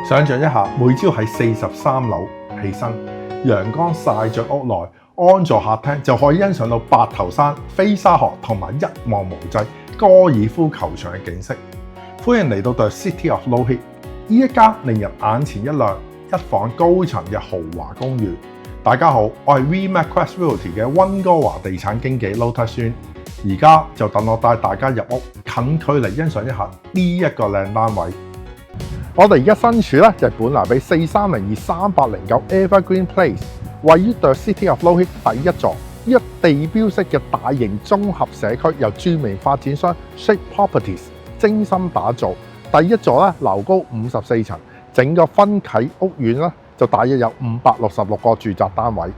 想像一下，每朝喺43樓起身，陽光曬着屋內，安坐客廳就可以欣賞到白頭山、飛沙河同埋一望無際高爾夫球場嘅景色。歡迎嚟到 The City of Low Heat， 呢一間令人眼前一亮、一房高層嘅豪華公寓。大家好，我係 Remax Realty 嘅溫哥華地產經紀 Lotus Yuen， 而家就等我帶大家入屋，近距離欣賞一下呢一個靚單位。我哋而家身處咧就係本拿比4302-3809 Evergreen Place， 位於 The City of Low Heat 第一座。呢個地標式嘅大型綜合社區由著名發展商 Shape Properties 精心打造。第一座咧樓高54層，整個分啟屋苑咧就大約有566個住宅單位。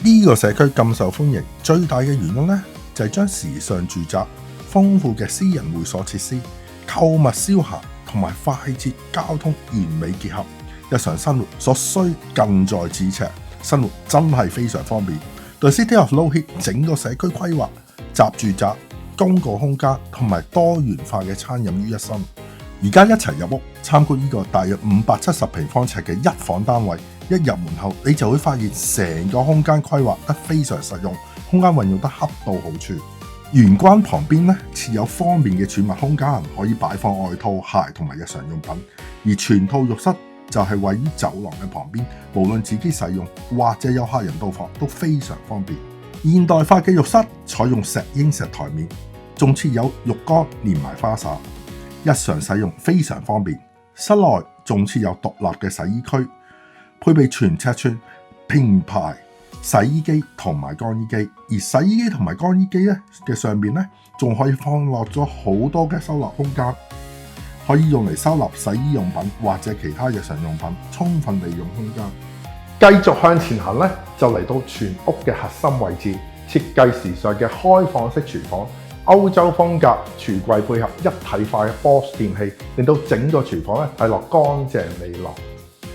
呢個社區咁受歡迎，最大嘅原因咧就係將時尚住宅、豐富嘅私人會所設施、購物消閒同埋快捷交通完美結合，日常生活所需近在咫尺，生活真係非常方便。The City of Low Heat 整個社區規劃集住宅、公共空間同埋多元化嘅餐飲於一身。而家一齊入屋參觀呢個大約570平方尺嘅一房單位，一入門口你就會發現成個空間規劃得非常實用，空間運用得恰到好處。玄關旁邊咧設有方便嘅儲物空間，可以擺放外套、鞋同埋日常用品。而全套浴室就係位於走廊嘅旁邊，無論自己使用或者有客人到訪都非常方便。現代化嘅浴室採用石英石台面，仲設有浴缸連埋花灑，日常使用非常方便。室內仲設有獨立嘅洗衣區，配備全尺寸平排洗衣機同埋乾衣機，而洗衣機同埋乾衣機咧嘅上面咧仲可以放落咗好多嘅收納空間，可以用嚟收納洗衣用品或者其他日常用品，充分利用空間。繼續向前行咧，就嚟到全屋嘅核心位置，設計時尚嘅開放式廚房，歐洲風格櫥櫃配合一體化嘅 BOSS 電器，令到整個廚房咧睇落乾淨利落。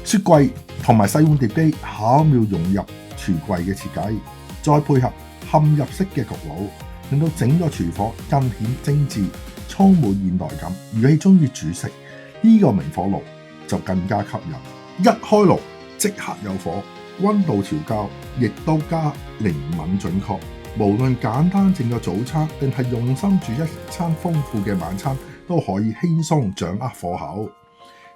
雪櫃同埋細碗碟機巧妙融入櫥櫃嘅設計，再配合嵌入式嘅焗爐，令到整個廚房更顯精緻，充滿現代感。如果你中意煮食，呢個明火爐就更加吸引，一開爐即刻有火，溫度調校亦都加靈敏準確。無論簡單整個早餐，定係用心煮一餐豐富嘅晚餐，都可以輕鬆掌握火候。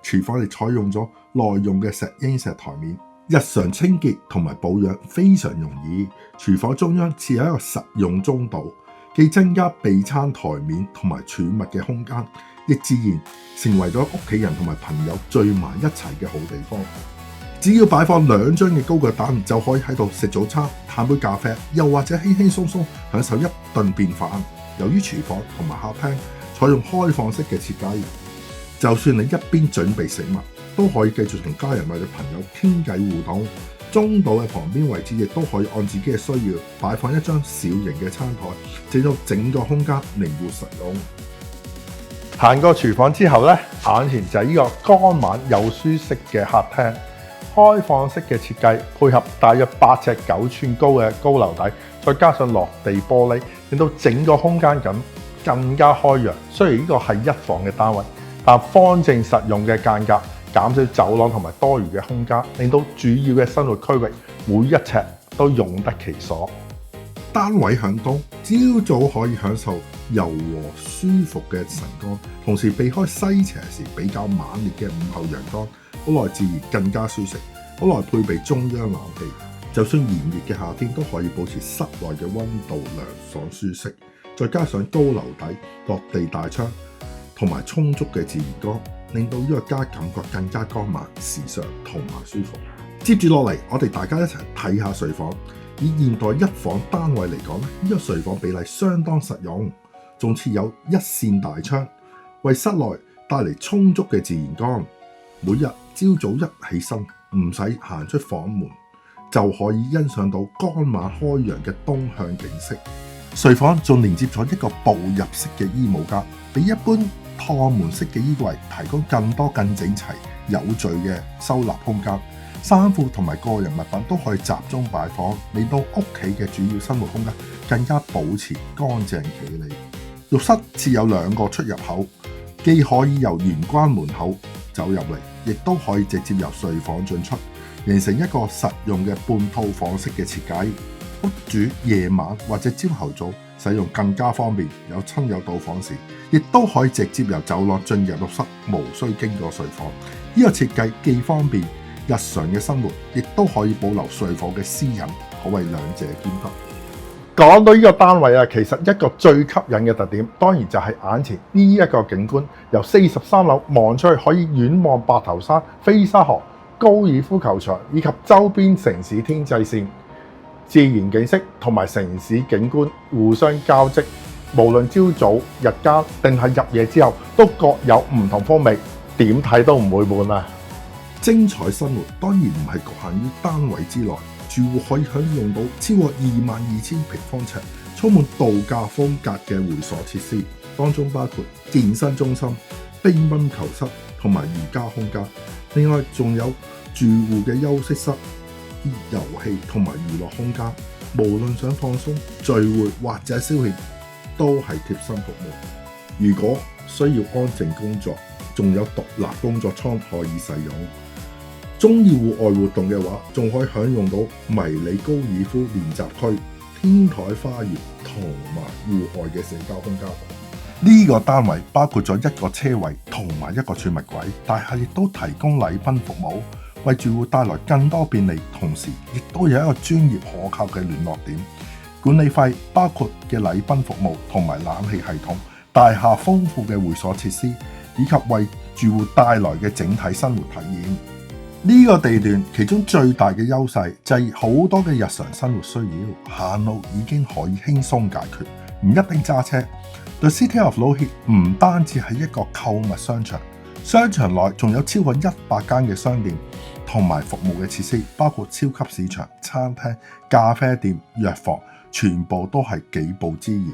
廚房亦採用咗耐用嘅石英石台面，日常清潔同埋保養非常容易。廚房中央設有一個實用中島，既增加備餐台面同埋儲物嘅空間，亦自然成為咗屋企人同埋朋友聚埋一齊嘅好地方。只要擺放2張嘅高腳凳，就可以喺度食早餐、嘆杯咖啡，又或者輕輕鬆鬆享受一頓便飯。由於廚房同埋客廳採用開放式嘅設計，就算你一邊準備食物，都可以繼續同家人或者朋友傾偈互動。中島嘅旁邊位置亦都可以按自己嘅需要擺放一張小型嘅餐台，令到整個空間靈活實用。行過廚房之後咧，眼前就係呢個乾冷又舒適嘅客廳，開放式嘅設計配合大約8尺9寸高嘅高樓底，再加上落地玻璃，令到整個空間感更加開揚。雖然呢個係一房嘅單位，但方正實用嘅間隔減少走廊同埋多餘嘅空間，令到主要嘅生活區域每一尺都用得其所。單位向東，朝早可以享受柔和舒服嘅晨光，同時避開西斜時比較猛烈嘅午後陽光，屋內自然更加舒適。屋內配備中央冷氣，就算炎熱嘅夏天都可以保持室內嘅溫度涼爽舒適。再加上高樓底、落地大窗同埋充足嘅自然光，令到呢個家感覺更加光猛、時尚同埋舒服。接住落嚟，我哋大家一齊睇下睡房。以現代一房單位嚟講咧，呢個睡房比例相當實用，仲設有一扇大窗，為室內帶嚟充足嘅自然光。每日朝早一起身，唔使行出房門，就可以欣賞到光猛開揚嘅東向景色。睡房仲連接咗一個步入式嘅衣帽間，比一般趟門式嘅衣櫃提供更多更整齊有序嘅收納空間。衫褲同埋個人物品都可以集中擺放，令到屋企嘅主要生活空間更加保持乾淨企理。浴室設有2個出入口，既可以由玄關門口走入嚟，亦都可以直接由睡房進出，形成一個實用嘅半套房式嘅設計。屋主夜晚或者朝頭早使用更加方便，有親友到訪時，亦都可以直接由走廊進入浴室，無需經過睡房。呢個設計既方便日常嘅生活，亦都可以保留睡房嘅私隱，可謂兩者兼得。講到呢個單位啊，其實一個最吸引嘅特點，當然就係眼前呢一個景觀，由43樓望出去可以遠望白頭山、飛沙河、高爾夫球場以及周邊城市天際線，自然景色同埋城市景觀互相交織，無論朝早、日間定係入夜之後，都各有唔同風味，點睇都唔會悶啊！精彩生活當然唔係局限於單位之內，住戶可以享用到超過22,000平方尺、充滿度假風格嘅會所設施，當中包括健身中心、乒乓球室同埋瑜伽空間。另外仲有住戶嘅休息室、遊戲同埋娛樂空間，無論想放鬆、聚會或者消遣，都係貼心服務。如果需要安靜工作，仲有獨立工作艙可以使用。中意戶外活動嘅話，仲可以享用到迷你高爾夫練習區、天台花園同埋戶外嘅社交空間。呢個單位包括咗一個車位同埋一個儲物櫃，大廈亦都提供禮賓服務，為住戶帶來更多便利，同時亦都有一個專業可靠嘅聯絡點。管理費包括嘅禮賓服務同埋冷氣系統，大廈豐富嘅會所設施，以及為住戶帶來嘅整體生活體驗。呢個地段其中最大嘅優勢就係好多嘅日常生活需要，行路已經可以輕鬆解決，唔一定揸車。The City of Low Heat 唔單止係一個購物商場，商場內仲有超過100間嘅商店同埋服務嘅設施，包括超級市場、餐廳、咖啡店、藥房，全部都係幾步之遙。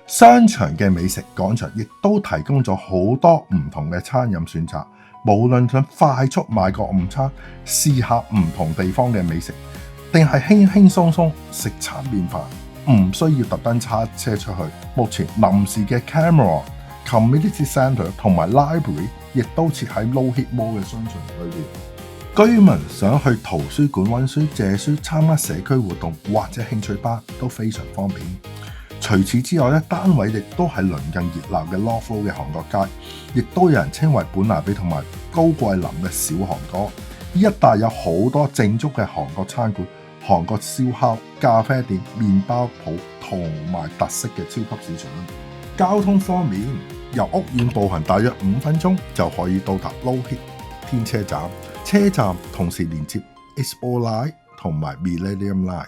商場嘅美食廣場亦都提供咗好多唔同嘅餐飲選擇，無論想快速買個午餐，試下唔同地方嘅美食，定係輕輕鬆鬆食餐便飯，唔需要特登揸車出去。目前臨時嘅 Cameron Community Centre 同埋 Library 亦都設喺 Low Heat Mall 嘅商場裏邊。居民想去圖書館溫書、借書、參加社區活動或者興趣班都非常方便。除此之外咧，單位亦都係鄰近熱鬧嘅 North Road 嘅韓國街，亦都有人稱為本拿比同埋高貴林嘅小韓國。呢一帶有好多正宗嘅韓國餐館、韓國燒烤、咖啡店、麵包鋪同埋特色嘅超級市場。交通方面，由屋苑步行大約5分鐘就可以到達 Low Heat 天車站，車站同時連接 Expo Line 同埋 Millennium Line。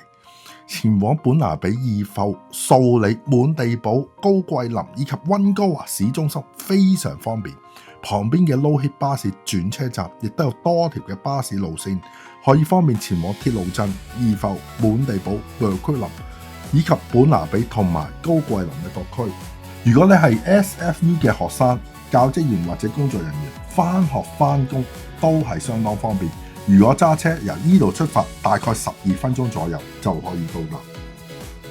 前往本拿比義埠、素里、滿地堡、高貴林以及溫哥華市中心非常方便。旁邊嘅 Low Heat 巴士轉車站亦都有多條嘅巴士路線，可以方便前往鐵路鎮、義埠、滿地堡、伯區林以及本拿比同埋高貴林嘅各區。如果你係 SFU 嘅學生、教職員或者工作人員，返學返工都係相當方便。如果揸車由呢度出發，大概12分鐘左右就可以到達。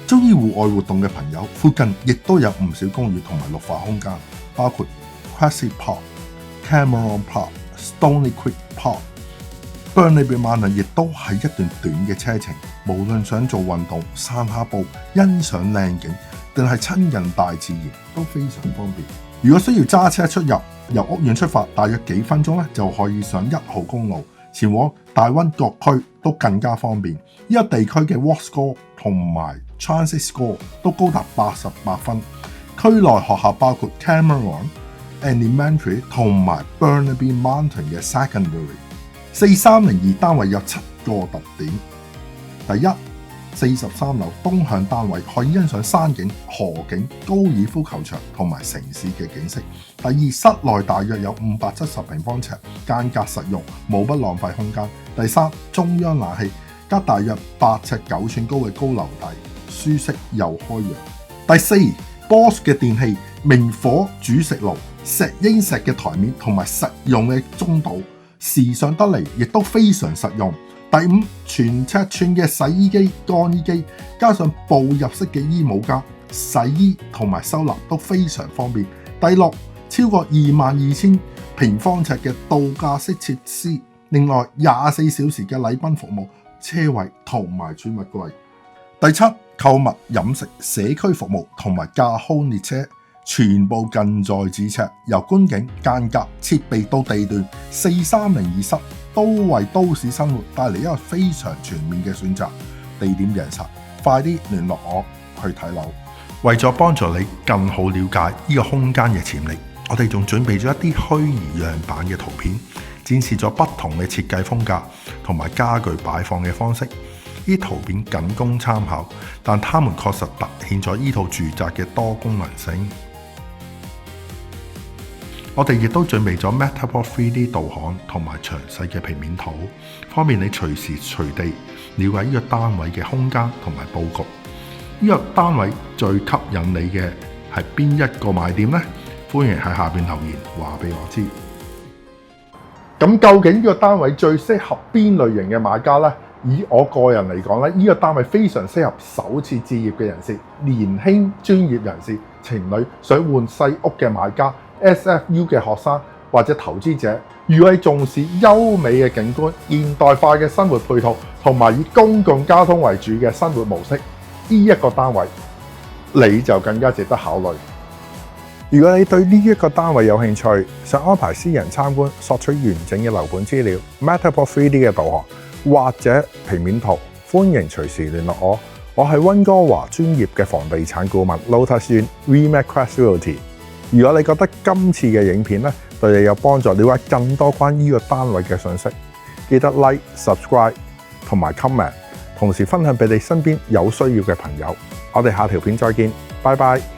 中意戶外活動嘅朋友，附近亦都有唔少公寓同埋綠化空間，包括 Cressy Park、Cameron Park、Stony Creek Park。Burnaby Mountain 亦都係一段短嘅車程，無論想做運動、散下步、欣賞靚景，定係親近大自然，都非常方便。如果需要揸車出入，由屋苑出發，大約幾分鐘咧就可以上1號公路。前往大溫各區都更加方便。呢個地區嘅 Walk Score 同埋 Transit Score 都高達88分。區內學校包括 Cameron Elementary 同埋 Burnaby Mountain 嘅 Secondary。4302單位有7個特點。第一，43樓東向單位可以欣賞山景、河景、高爾夫球場同埋城市嘅景色。第二，室內大約有570平方尺，間隔實用，冇不浪費空間。第三，中央冷氣加大約8尺9寸高嘅高樓底，舒適又開揚。第四 ，Bosch 嘅電器、明火煮食爐、石英石嘅台面同埋實用嘅中島，時尚得嚟，亦都非常實用。第五，全尺寸嘅洗衣機、乾衣機，加上步入式嘅衣帽間，洗衣同埋收納都非常方便。第六，設超過22,000平方尺嘅度假式設施，另外24小時嘅禮賓服務、車位同埋儲物櫃。第七，購物、飲食、社區服務同埋架空列車，全部近在咫尺，由觀景、間隔、設備到地段，430室都為都市生活帶嚟一個非常全面嘅選擇。地點詳細，快啲聯絡我去睇樓。為咗幫助你更好了解呢個空間嘅潛力，我哋仲準備咗一啲虛擬樣板嘅圖片，展示咗不同嘅設計風格同埋家具擺放嘅方式。呢啲圖片僅供參考，但它們確實凸顯咗呢套住宅嘅多功能性。我哋亦都準備咗 Matterport 3D 導航同埋詳細嘅平面圖，方便你隨時隨地了解呢個單位嘅空間同埋佈局。呢個單位最吸引你嘅係邊一個賣點呢？歡迎喺下邊留言話俾我知。咁究竟呢個單位最適合邊類型嘅買家呢？以我個人嚟講咧，呢個單位非常適合首次置業嘅人士、年輕專業人士、情侶想換細屋嘅買家、SFU 嘅學生或者投資者。如果你重視優美嘅景觀、現代化嘅生活配套同埋以公共交通為主嘅生活模式，呢一個單位你就更加值得考慮。如果你對呢一個單位有興趣，想安排私人參觀、索取完整嘅樓盤資料、Matterport 3D 嘅導航或者平面圖，歡迎隨時聯絡我。我係溫哥華專業嘅房地產顧問 Lotus Yuen Remax Crest Realty。如果你覺得今次嘅影片對你有幫助，了解更多關於呢個單位嘅信息，記得 Like、Subscribe 同埋 Comment， 同時分享俾你身邊有需要嘅朋友。我哋下條片再見，拜拜。